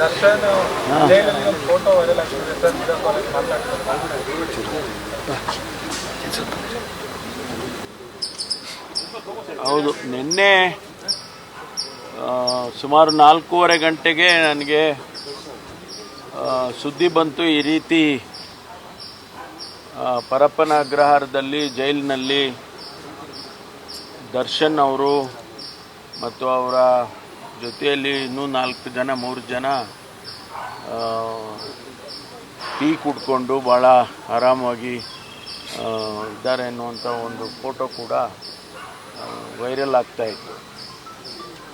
ದರ್ಶನ್ ಜೈಲಲ್ಲಿ ಒಂದು photo viral ಆಗ್ತಿದೆ ಸರ್, ವಿಡಿಯೋ ಕಾಲ್ ಮಾತಾಡ್ತಾರೆ. ಹೌದು, ನಿನ್ನೆ ಸುಮಾರು 4:15 ಗಂಟೆಗೆ ನನಗೆ ಸುದ್ದಿ ಬಂತು. ಈ ರೀತಿ ಪರಪ್ಪನ ಅಗ್ರಹಾರದಲ್ಲಿ ಜೈಲಿನಲ್ಲಿ ದರ್ಶನ್ ಅವರು ಮತ್ತು ಅವರ ಜೊತೆಯಲ್ಲಿ ಇನ್ನೂ 3 ಜನ ಟೀ ಕುಡ್ಕೊಂಡು ಭಾಳ ಆರಾಮಾಗಿ ಇದ್ದಾರೆ ಅನ್ನುವಂಥ ಒಂದು ಫೋಟೋ ಕೂಡ ವೈರಲ್ ಆಗ್ತಾಯಿತ್ತು.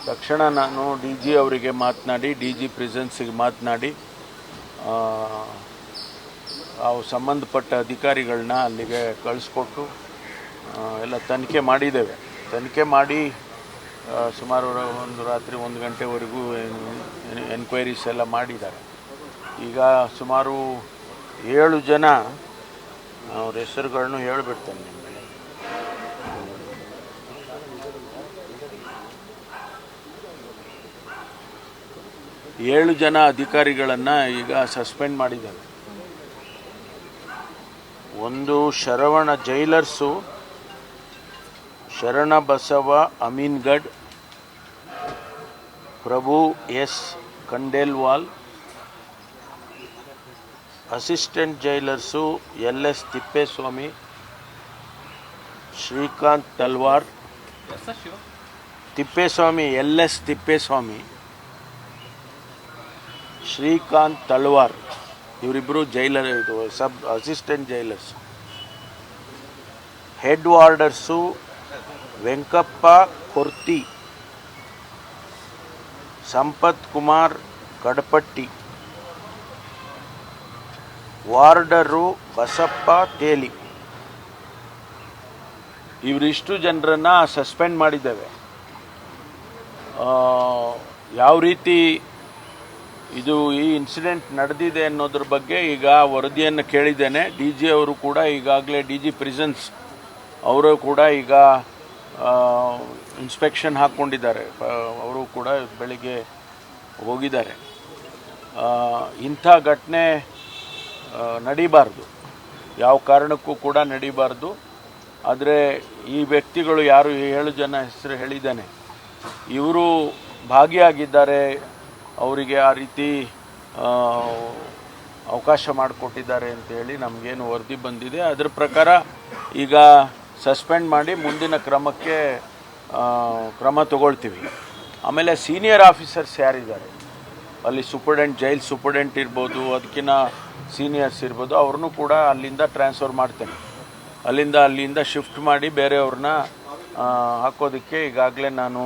ತಕ್ಷಣ ನಾನು DG ಅವರಿಗೆ ಮಾತನಾಡಿ, DG ಪ್ರಿಸನ್ಸಿಗೆ ಮಾತನಾಡಿ ಅವು ಸಂಬಂಧಪಟ್ಟ ಅಧಿಕಾರಿಗಳನ್ನ ಅಲ್ಲಿಗೆ ಕಳಿಸ್ಕೊಟ್ಟು ಎಲ್ಲ ತನಿಖೆ ಮಾಡಿದ್ದೇವೆ. ತನಿಖೆ ಮಾಡಿ ಸುಮಾರು ಒಂದು ರಾತ್ರಿ 1 ಗಂಟೆವರೆಗೂ ಎನ್ಕ್ವೈರೀಸ್ ಎಲ್ಲ ಮಾಡಿದ್ದಾರೆ. ಈಗ ಸುಮಾರು 7 ಜನ, ಅವ್ರ ಹೆಸರುಗಳನ್ನು ಹೇಳಿಬಿಡ್ತೇನೆ ನಿಮಗೆ. 7 ಜನ ಅಧಿಕಾರಿಗಳನ್ನು ಈಗ ಸಸ್ಪೆಂಡ್ ಮಾಡಿದ್ದಾರೆ. ಒಂದು Sharavana jailers, Sharanabasava Aminagad, Prabhu S Khandelwal. Assistant jailers LS Thippeswamy, Srikanth Talwar, Thippeswamy LS Thippeswamy, Srikanth Talwar, ಇವರಿಬ್ಬರು ಜೈಲರ್, ಇದು sub assistant jailers. Head warders Venkappa Korti, Sampath Kumar Kadapatti, warder Basappa Teli. ಇವರಿಷ್ಟು ಜನರನ್ನು ಸಸ್ಪೆಂಡ್ ಮಾಡಿದ್ದೇವೆ. ಯಾವ ರೀತಿ ಇದು ಈ ಇನ್ಸಿಡೆಂಟ್ ನಡೆದಿದೆ ಅನ್ನೋದ್ರ ಬಗ್ಗೆ ಈಗ ವರದಿಯನ್ನು ಕೇಳಿದ್ದೇನೆ. DG ಅವರು ಕೂಡ ಈಗಾಗಲೇ DG ಪ್ರಿಸನ್ಸ್ ಅವರು ಕೂಡ ಈಗ ಇನ್ಸ್ಪೆಕ್ಷನ್ ಹಾಕ್ಕೊಂಡಿದ್ದಾರೆ. ಅವರು ಕೂಡ ಬೆಳಿಗ್ಗೆ ಹೋಗಿದ್ದಾರೆ. ಇಂಥ ಘಟನೆ ನಡೀಬಾರ್ದು, ಯಾವ ಕಾರಣಕ್ಕೂ ಕೂಡ ನಡೀಬಾರ್ದು. ಆದರೆ ಈ ವ್ಯಕ್ತಿಗಳು ಯಾರು 7 ಜನ ಹೆಸರು ಹೇಳಿದ್ದಾನೆ, ಇವರು ಭಾಗಿಯಾಗಿದ್ದಾರೆ, ಅವರಿಗೆ ಆ ರೀತಿ ಅವಕಾಶ ಮಾಡಿಕೊಟ್ಟಿದ್ದಾರೆ ಅಂತೇಳಿ ನಮಗೇನು ವರದಿ ಬಂದಿದೆ. ಅದರ ಪ್ರಕಾರ ಈಗ ಸಸ್ಪೆಂಡ್ ಮಾಡಿ ಮುಂದಿನ ಕ್ರಮ ತಗೊಳ್ತೀವಿ. ಆಮೇಲೆ ಸೀನಿಯರ್ ಆಫೀಸರ್ಸ್ ಯಾರಿದ್ದಾರೆ ಅಲ್ಲಿ, ಜೈಲ್ ಸೂಪರ್ಡೆಂಟ್ ಇರ್ಬೋದು, ಅದಕ್ಕಿಂತ ಸೀನಿಯರ್ಸ್ ಇರ್ಬೋದು, ಅವ್ರನ್ನೂ ಕೂಡ ಅಲ್ಲಿಂದ ಟ್ರಾನ್ಸ್ಫರ್ ಮಾಡ್ತೇನೆ. ಅಲ್ಲಿಂದ ಶಿಫ್ಟ್ ಮಾಡಿ ಬೇರೆಯವ್ರನ್ನ ಹಾಕೋದಕ್ಕೆ ಈಗಾಗಲೇ ನಾನು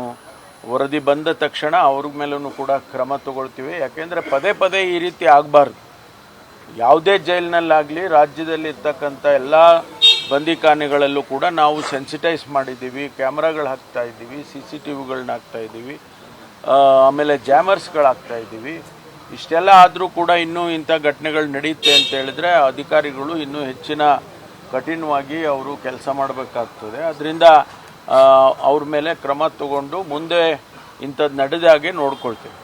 ವರದಿ ಬಂದ ತಕ್ಷಣ ಅವ್ರ ಮೇಲೂ ಕೂಡ ಕ್ರಮ ತಗೊಳ್ತೀವಿ. ಯಾಕೆಂದರೆ ಪದೇ ಈ ರೀತಿ ಆಗಬಾರ್ದು. ಯಾವುದೇ ಜೈಲಿನಲ್ಲಾಗಲಿ ರಾಜ್ಯದಲ್ಲಿ ಇರ್ತಕ್ಕಂಥ ಎಲ್ಲ ಬಂದಿಖಾನೆಗಳಲ್ಲೂ ಕೂಡ ನಾವು ಸೆನ್ಸಿಟೈಸ್ ಮಾಡಿದ್ದೀವಿ, ಕ್ಯಾಮ್ರಾಗಳು ಹಾಕ್ತಾ ಇದ್ದೀವಿ, CCTVಗಳನ್ನ ಹಾಕ್ತಾ ಇದ್ದೀವಿ, ಆಮೇಲೆ ಜಾಮರ್ಸ್ಗಳು ಇದ್ದೀವಿ. ಇಷ್ಟೆಲ್ಲ ಆದರೂ ಕೂಡ ಇನ್ನೂ ಇಂಥ ಘಟನೆಗಳು ನಡೆಯುತ್ತೆ ಅಂತ ಹೇಳಿದ್ರೆ ಅಧಿಕಾರಿಗಳು ಇನ್ನೂ ಹೆಚ್ಚಿನ ಕಠಿಣವಾಗಿ ಅವರು ಕೆಲಸ ಮಾಡಬೇಕಾಗ್ತದೆ. ಅದರಿಂದ ಅವ್ರ ಮೇಲೆ ಕ್ರಮ ತಗೊಂಡು ಮುಂದೆ ಇಂಥದ್ದು ನಡೆದ ಹಾಗೆ ನೋಡ್ಕೊಳ್ತೇವೆ.